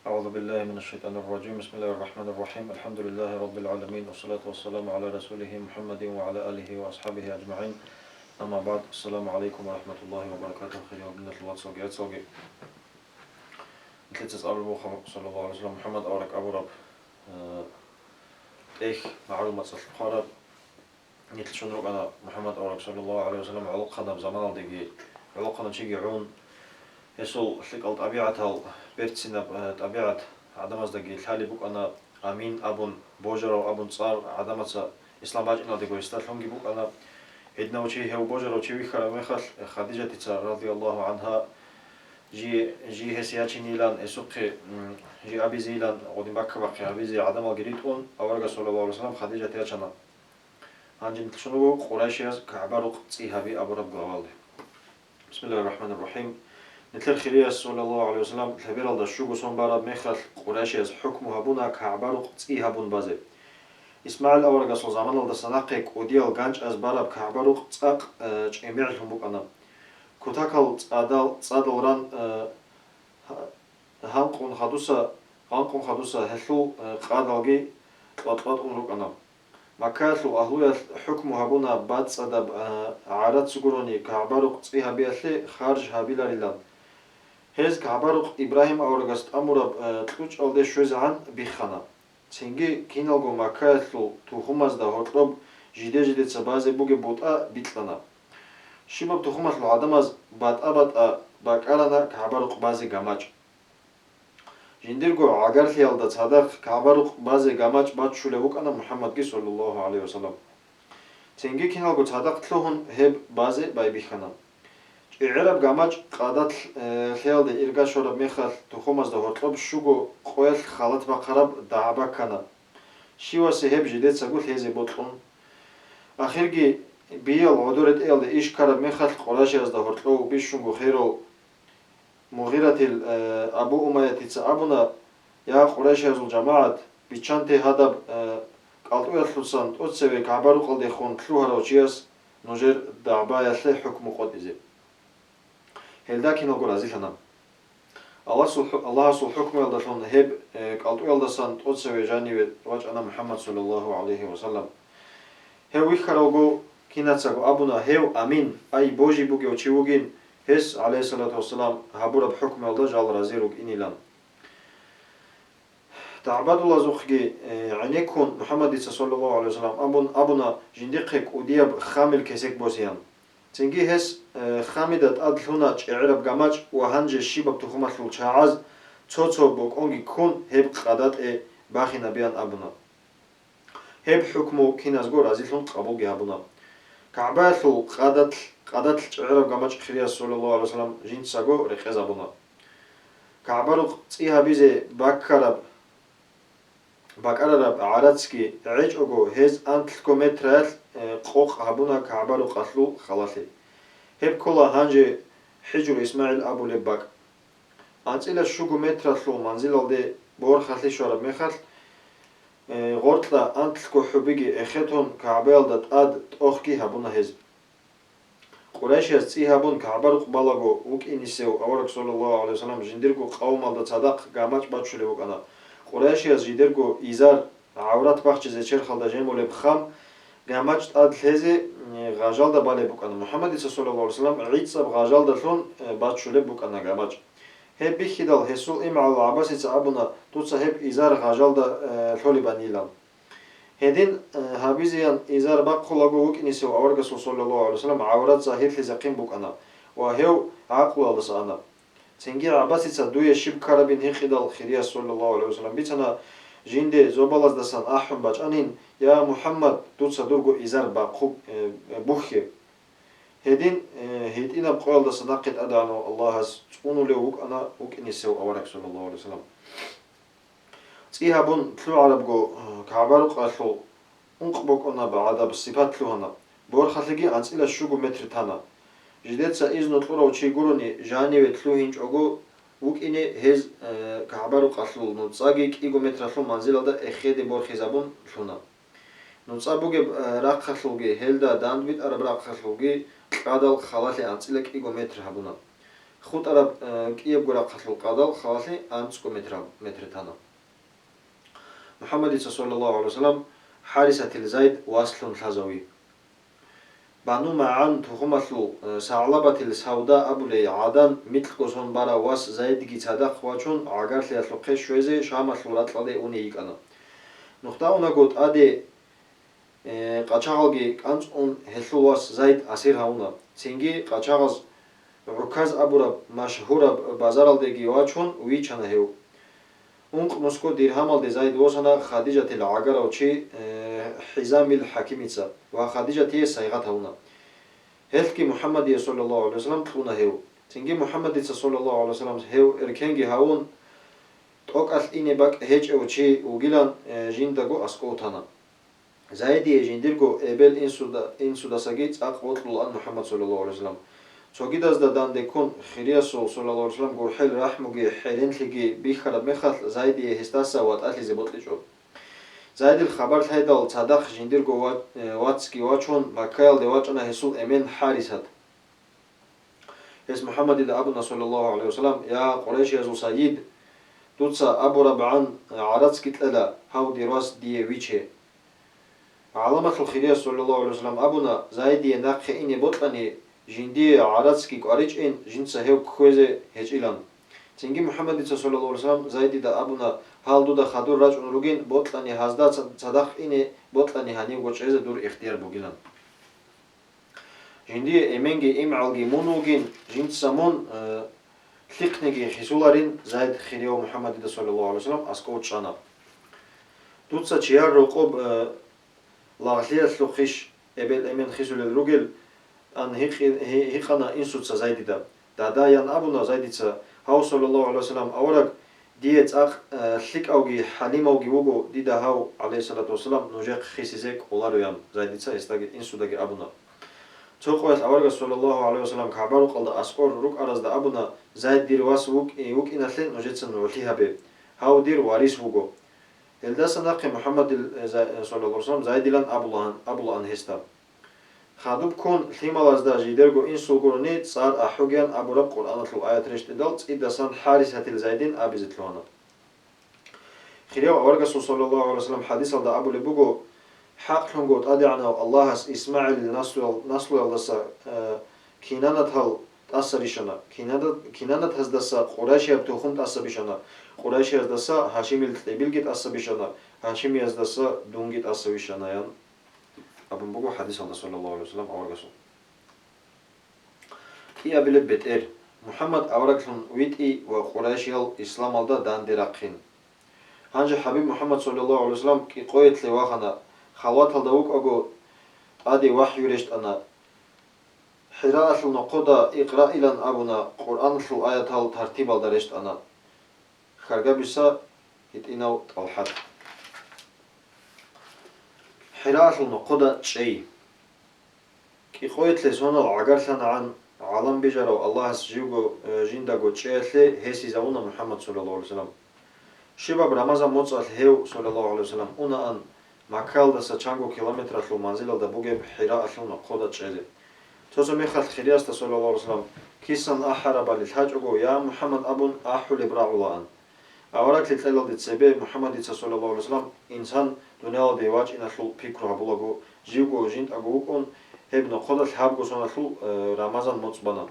أعوذ بالله من الشيطان الرجيم. بسم الله الرحمن الرحيم. الحمد لله رب العالمين، والصلاة والسلام على رسوله محمد وعلى آله وأصحابه أجمعين. أما بعد، السلام عليكم ورحمة الله وبركاته. خير وبنة الواتساب يتسوقي مثل تسأل البوخة صلى الله عليه وسلم محمد أورك أبو رب إيش معلومات البخاري مثل شنو أنا محمد أورك صلى الله عليه وسلم علقنا بزمان دقي علقنا شيء عون يسول شكل طبيعة بيرتسنا طبيعة عدم أصدقي الحالي بوك أنا أمين أبون بوجر أو أبون صار عدمة إسلام باجنا دقي استلهم بوك أنا عندنا وشي هو بوجر وشي ويخر مخل خديجة رضي الله عنها جي هسياتي نيلان اسوق جي أبي زيلان ودي مكة بقي أبي زي عدم الجريتون أورجا صلى الله عليه وسلم خديجة تيجنا هنجن شنو قريش كعبرق تيها بي أبو رب العالمين. بسم الله الرحمن الرحيم. مثل خلية صلى الله عليه وسلم تبير الله الشوق صنبارا مخل قريش حكمها بنا كعبرق تيها بن بازي إسماعيل أورجا صل زمان الله سناقك وديال جانج از بارب كعبرق تاق جميعهم بوك أنا كتاكل صادل ران هانقون خدوسا هلو قادلجي طلطلط أمرك أنا مكالو أهلو حكمها بنا بعد صدب عارض سجوني كعبرق تيها بيأثي خارج هابيلا ليلان هز كعبرق إبراهيم أورجست أمر تلوج ألدي شوزعان بخنا تنجي كينالجو مكالو تخمز ده هطلب جديد تبازي بوجي بوتا بيتلنا شباب تخمز العدمز بعد باكارنا كعبرق بازي جماج جنديرجو عقار خيال ده صدق كعبرق بازي جماج بعد شو لبوك أنا محمد صلى الله عليه وسلم تنجي كينالجو صدق تلوهن هب بازي باي بخنا إعراب جماج قادت خيال ده إرجع شرب مخل تخمز ده هطلب شوجو قويل خالط بقرب دعبا كنا شيوا سهب جديد سقول هذي بطلون آخرجي بيال عدورة إيل ده إيش كرب مخل قراش از ده هطلو بيشونجو خيرو مغيرة أبو أمية تتسابنا يا قراش از الجماعة بيشانتي هذا قالوا يخلصان أتسوي كعبارو قال دخون تلوها روجياس نجر دعبا يثلي حكم قديزي هلداكين أقول عزيزنا الله سو حكم يلدشون هب قالوا يلدسان أتسوي جاني وجه أنا محمد صلى الله عليه وسلم هو يخرجوا كيناتساقو أبونا هو أمين أي بوجي بوجي وشيوجين هس عليه الصلاة والسلام هبورا بحكم الله جال رازيروك إنيلان تعبد الله زوجي عنيكون محمد صلى الله عليه وسلم أبونا جندقك ودياب خامل كسك بوسيان تنجي هس خامدة أدلونا عرب جماج وهنج الشباب تخمة الشعاز توتو بوك أنجي كون هب قادات باخي نبيان أبونا هب حكمو كيناز غور عزيزون قبول جابونا كعباتو قادت عرب جماج خريا صلى الله عليه وسلم جين ساقو رخيز أبونا كعبارو تيها بيزي باكارب عراتسكي عيجوغو هز أنتلكومترال قوق هبونا كعبارو قتلو خلاصي هب كلا هانجي حجر إسماعيل أبو لباك أنتيلا شوغو مترالو منزل الدي بور خلي شورب مخل غورتلا أنتلكو حبيجي إخيتون كعبال دات أخكي هبونا هز قريش يستي هبون كعبارو قبالغو وك إنيسيو أورك صلى الله عليه وسلم جنديرغو قوم دات صدق قاماج باتشو لبوك أنا قريش يزيدرغو إزار عورات باخش زيشير خالدا جيمو لبخام قاماج هزي غاجال دا بالي بوك أنا محمد صلى الله عليه وسلم عيد صاب غاجال دا ثون باتشو لبوك أنا قاماج هب بخدال هسول إم على العباس يتعبنا توتسا هب إزار غاجال دا ثولي بانيلان هدين هابيزيان إزار باقولاغو وك إنيسيو أورغا صلى الله عليه وسلم عورات زاهير لزاقين بوك أنا وهو عقل الله أنا تنجي عباس يتصدوية شب كاربين هخدال خيريا صلى الله عليه وسلم بيتنا جيندي زوبالاز دسان أحم باج أنين يا محمد توتسا دورغو إزار باقوب بوخي هدين هيدينا بقوال دسان ناقد أدعنو الله هز تقونو ليو وك أنا وك إنيسيو أورغ صلى الله عليه وسلم تيها بون تلو عربغو كعبارو قاتلو انقبوك أنا بعدا بالصفات تلو هنا بور خاتلقي أنس إلا شوغو متر تانا جديتسا إذنو تلورو تشيقوروني جاني وتلو هنج أغو وك إني هز كعبارو قاتلو نوتساقي كيغو متر تلو منزل دا إخيدي بور خيزابون تلونا نوتسابوغي راق خاتلوغي هلدا داند بيت أرب راق خاتلوغي قادل خلالي أنس إلا كيغو متر هبونا ხუტარა კიებ გურაყხალ ყადალ ხალხი ანწყო მეტრეთანა محمد صلى الله عليه وسلم حارثة الزيد واصل الحزوي بانو معان تخمسلو ثعلبة السوداء أبو لي عدن مثل قصون برا واس زيد جي تصدق واشون عقار ليسلو قش شويزي شامسلو راتلالي أوني يكنا نختاونا قد أدي قاچاغلگي قانچ اون هلو واس زيد أسير هاونا تنجي قاچاغز عكاز أبو مشهور بازار الدجي واشون ويچنا هيو اونق مسكو ديرهام دي زايد وسنا خديجة العقرة وشي حزام الحكيميتسا وخديجة هي سيغتها هنا هلكي محمد صلى الله عليه وسلم تلونا هيو تنجي محمد صلى الله عليه وسلم هيو اركنجي هاون توقع إني باك هيج وشي وجيلان جيندغو أسكوتانا زايدي جيندرغو إبل إنسودا سجيت أقوت لله محمد صلى الله عليه وسلم سوغيداز دا دان ديكون خرياسو صلى الله عليه وسلم غو حل رحموغي حيرنتليغي بيخرب مخال زايدي هستاسا واتاتلي زبوتليجو زايد الخبر هيدال صدق جنديرغو واتسكي واتشون باكايل دي واتشنا هسول امين حارسات اس محمد دا ابونا صلى الله عليه وسلم يا قريش يزو سيد دوتسا ابو ربعان عراتسكي تلالا هاو دي راس دي ويچه علامة الخرياس صلى الله عليه وسلم ابونا زايدي ناقخي اني بوطلاني جندي عراتسكي قاريج ان جنسا هيو كويزه هجيلان تنجي محمد صلى الله عليه وسلم زايدي دا ابونا حالدو دا خدور راج اونروگين بوطلاني هازدا صدق اني بوطلاني هاني وچيزه دور اختيار بوگيلان جندي امنگي امعالگي مونوگين جنسا مون ثقنگي خسولارين زايد خيريو محمد صلى الله عليه وسلم اسكو چانا دوتسا چيار روقوب لاغليا سلوخيش ابل امن خسول الروگل أن هيخنا إنسوتsa زايدة دا يان أبونا زايدة هاو صلى الله عليه وسلم أورك ديت أخ ثق أوجي حليم أوجي وجو ديدا هاو عليه الصلاة والسلام نجاق خيسيزك أولارو يام زايدة استاج إنسوداج أبونا توقعت أورك صلى الله عليه وسلم كعبارو قلد أسقور روك أرز دا أبونا زايد دير واس وك إنثلين نجتسن نوليها به هاو دير واريس وجو الداس ناقي محمد صلى الله عليه وسلم زايد لان أبو لان هستا خادوب كون ثيمالاز دا جيدرغو إنسوغورني صار أحوغيان أبو رب قرآن تلو آيات رشت دلت إدسان حارسة الزايدين أبيزت لوانا خيريو أورغسو صلى الله عليه وسلم حديث دا أبو لبوغو حق لنغوت أدعنا الله إسماعيل نسلو يلدسا كينانت هل تأثريشنا كينانت هزدسا قراشي بتوخم تأثبيشنا قراشي هزدسا هاشيمي التبيل تأثبيشنا هاشيمي هزدسا دونجي تأثبيشنا يان أبن بقول حديث الله صلى الله عليه وسلم أورجسون كي أبي بيتر محمد أورجسون ويتي وقريشيل إسلام الله دان دراقين هنج حبيب محمد صلى الله عليه وسلم كي قويت لواخنا خلوات الدوق أجو أدي وحي يرشت أنا حراءة النقودة إقراء إلى أبونا قرآن الآيات هل ترتيب الدرشت أنا خرجا بسا يتينو الحد حراءة النقودة شيء كي قويت لسونا العقرسان عن عالم بجرو الله سجيوغو جندغو تشيثلي هسي زاونا محمد صلى الله عليه وسلم شباب رمضان موصل هيو صلى الله عليه وسلم أنا أن مكال دسا چانگو كيلومتر لو منزل دا بوغيب حراءة النقودة تشيلي توزو ميخال خرياستا صلى الله عليه وسلم كيسان أحرب للحاجوغو يا محمد أبن أحو لبراعولا أن أوراك لتلال دي تسيبي محمد صلى الله عليه وسلم إنسان دنيا دي واج إن أخلو بيكرو هبولاغو جيوغو جيند أغوكون هب نقودة الحابغو سون أخلو رمضان مصبانا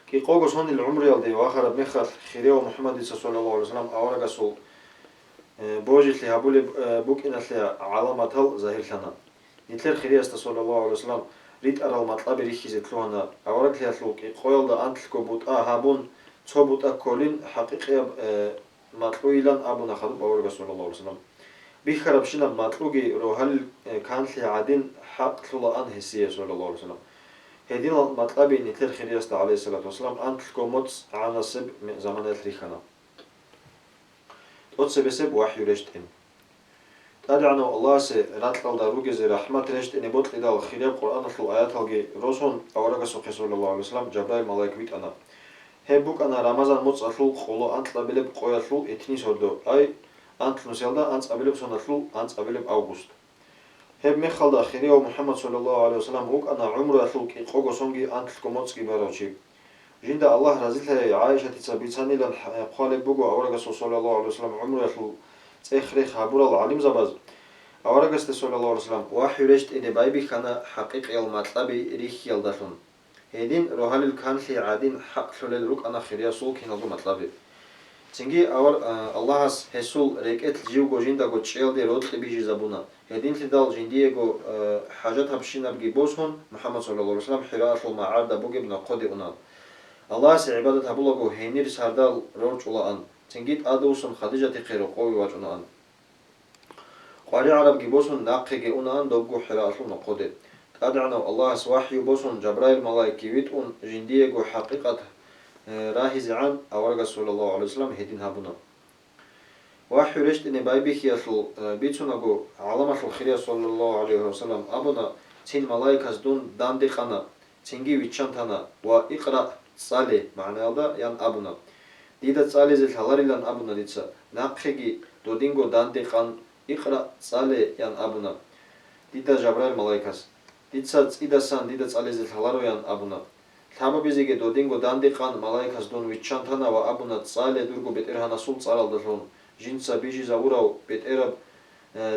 كي قوغو سون العمر دي واخر بمخال خيريو محمد صلى الله عليه وسلم أوراك سول بوجيت لي هبولي بوك إن أخلي علامات هل ظاهر لنا نتلر خرياستا صلى الله عليه وسلم ريت أرى المطلب ريخي زيتلونا أوراك لي أخلوك قويل دا أنتلكو بوت هابون صوبوت أكولين حقيقي مطلويلان أبو نخدب أورغا صلى الله عليه وسلم بيخرب شنا مطلوغي روحل كانت لي عادين حق طلع أن هسية صلى الله عليه وسلم هدين المطلبي نتلر خرياستا عليه الصلاة والسلام أنتلكو موتس عنا سب من زمانات ريخانا توتس بسب وحي رشتين تدعنا الله سي راتل داروغي زي رحمة رشتين بوتل دال خيريب قرآن الآيات هلغي روسون أورغا صلى الله عليه وسلم جبرائيل ملايك ويت أنا هبوك أنا رمضان متصلو خلو أنت لبلب قويتلو إتني سردو أي أنت نسيلدا أنت أبلب سنتلو أنت أبلب أوغوست هب مخال داخلي محمد صلى الله عليه وسلم هوك أنا عمر أتلو كي قوغو سونجي أنت كوموتسكي باروشي جند الله رزيله عائشة تبيتاني لن قال بوجو أورجس صلى الله عليه وسلم عمره يخلو تأخري خبر العليم زباز أورجس صلى الله عليه وسلم وحي رجت إن بايبي خنا حقيقي المطلب ريخ يلدشون هيدين روحال الكانسي عادين حق شلل روك أنا خيريا سوق هنا دو مطلبي تنجي أور الله هسول ركعت جيو جوجين دا جوتشيل دي رود بيجي زبونا هيدين تدال جنديه جو حاجات هبشينا بجي بوسهن محمد صلى الله عليه وسلم حراش المعار دا بوجي بنا قدي أنا الله عبادت هبولا جو هينير سردال رورج ولا أن تنجيت أدوسن خديجة تقيرو قوي واجنا أن قاري عرب جي بوسهن ناقي جي أنا أن دوجو حراش المقدي أدعنا الله سواحي بوسهن جبرائيل ملايكي ويتون جنديه جو حقيقة راهي زعان أورجا صلى الله عليه وسلم هدين هابونا وحي رشت إن بايبيك يصل بيتونا جو علامة الخيرية صلى الله عليه وسلم أبونا تين ملايكة دون داندي خانا تنجي ويتشانتانا وإقرأ صالي معنى هذا يان أبونا ديدا صالي زي الهلاري لان أبونا ديتسا ناقخيجي دودينغو داندي خان إقرأ صالي يان أبونا ديدا جبرائيل ملايكة ديتسا إذا سان ديدا صالي زي الهلارو يان أبونا თამაბიზიგე დოდინგო დანდიყან მალაიკას დონ ვიჩანთანა ვა აბუნა წალე დურგო ბეტერჰანა სულ წარალდაშონ ჟინცა ბიჟიზა ურაო ბეტერა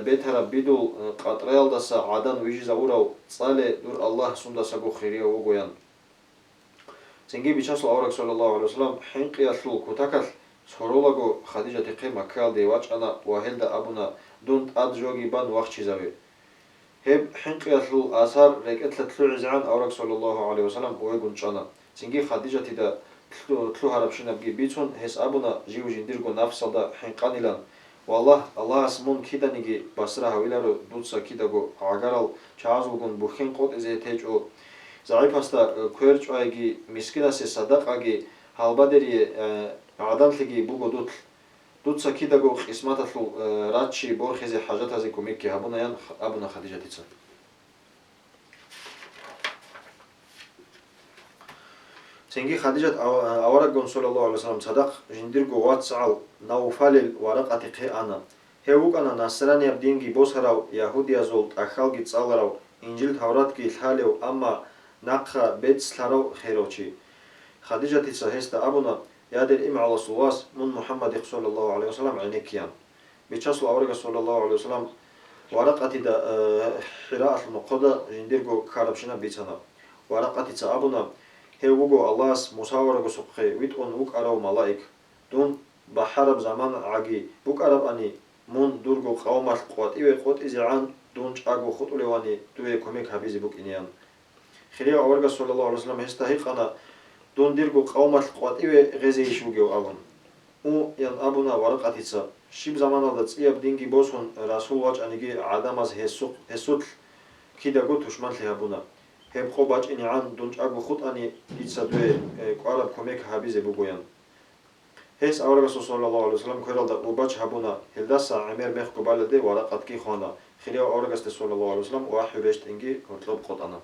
ბეთარა ბიდულ ყატრეალდასა ადან ვიჟიზა ურაო წალე დურ ალლაჰ სუნდასა გოხირია უგოյան ცენგი ბიჩასლო ავრაკ სოლალლაჰუ ალეიჰი ვასალამ ჰინყიასლუ ქუთაკალ სოროლაგო ხადიჯა თიყე მაქალდე ვაჭანა ვაჰელდა აბუნა დუნ ადჟოგი ბან ვახჩიზავე هب حنقياتلو آثار ركعت تلو عزعان أورك صلى الله عليه وسلم ويقول جانا تنجي خديجة تدا تلو هربشنا بجي بيتون هس أبونا جيو جنديرغو نفس دا حنقانيلان والله الله اسمون كيدا نيجي بسرها ويلارو دوتسا كيدا جو عقارال چازوغون بوخين قوت ازي تيجو زعيباستا كويرچ وايجي مسكيناسي صدقاجي هالبادري عدالتگي بوغو دوتسا كيدا جو قسماتلو راتشي بورخيزي حاجاتازي كوميكي هابونا يان أبونا خديجة تيتسا تنجي خديجة أورقون صلى الله عليه وسلم صدق جنديرغو واتسعال نوفالل ورقاتي قيانا هيوك أنا نصراني أبدينجي بوسهراو يهوديا زولت أخالجي تصالراو إنجيل توراتكي الحاليو أما نقخا بيت سلاراو خيروشي خديجة تيتسا هستا أبونا يادر إم على صواس من محمد صلى الله عليه وسلم عنيكيان بيتشاسل أورغا صلى الله عليه وسلم ورقاتي دا حراء النقودة جنديرغو كاربشنا بيتانا ورقاتي تا أبونا هيوغو الله مساورغو سبخي ويتون وك أراو ملايك دون بحرب زمان عاقي بوك أراب أني من دورغو قومات قوات إيوه قوت إزيعان دون چاقو خط أوليواني دوه كوميك حبيزي بوك إنيان خيريا أورغا صلى الله عليه وسلم هستهيقنا دون ديرغو قومات قوات إيوه غزي يشوغيو أبون يان أبونا ورقاتي تا شيب زمان دا تسيب دينجي بوسون رسول واج أنيجي عداماز هسوت كيدا قو تشمان لهابونا هب خوباج إني عن دونج أقو خط أني ديتسا دوه قارب كوميك حبيزي بوغوين هس أورغا صلى الله عليه وسلم كورال دا وباج هابونا هلداسا عمير ميخ قبال دي ورقات كي خوانا خيريا أورغا صلى الله عليه وسلم وحي ريشت إنجي هطلب قط أنا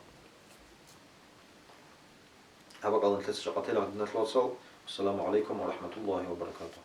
هبا قالن تلسي شقاتي لغدنا السلام عليكم ورحمة الله وبركاته